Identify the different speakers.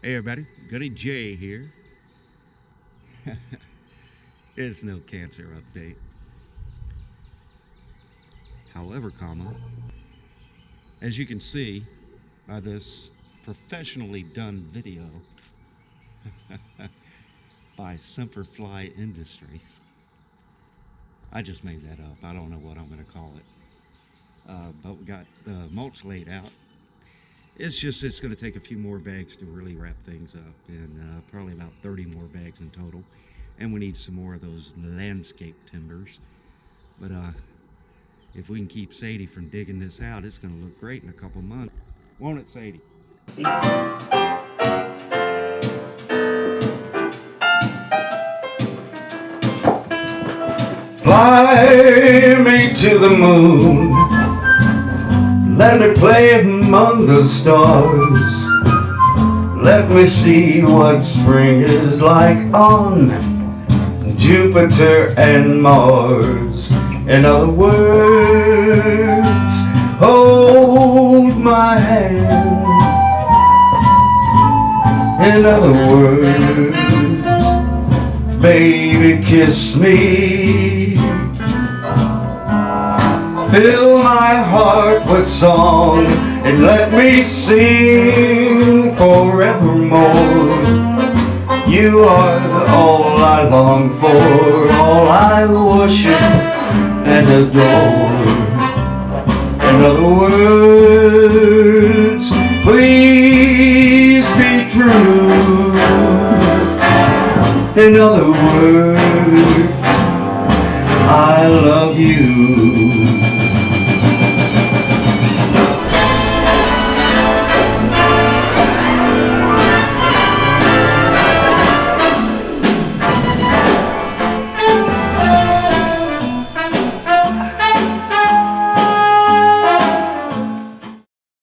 Speaker 1: Hey everybody, Goody J here. It's no cancer update. However, as you can see by this professionally done video by Semperfly Industries. I just made that up. I don't know what I'm going to call it. But we got the mulch laid out. It's going to take a few more bags to really wrap things up, and probably about 30 more bags in total. And we need some more of those landscape timbers. But if we can keep Sadie from digging this out, it's going to look great in a couple months. Won't it, Sadie?
Speaker 2: Fly me to the moon, let me play among the stars. Let me see what spring is like on Jupiter and Mars. In other words, hold my hand. In other words, baby, kiss me. Fill my heart with song and let me sing forevermore. You are all I long for, all I worship and adore. In other words, please be true. In other words, I love you.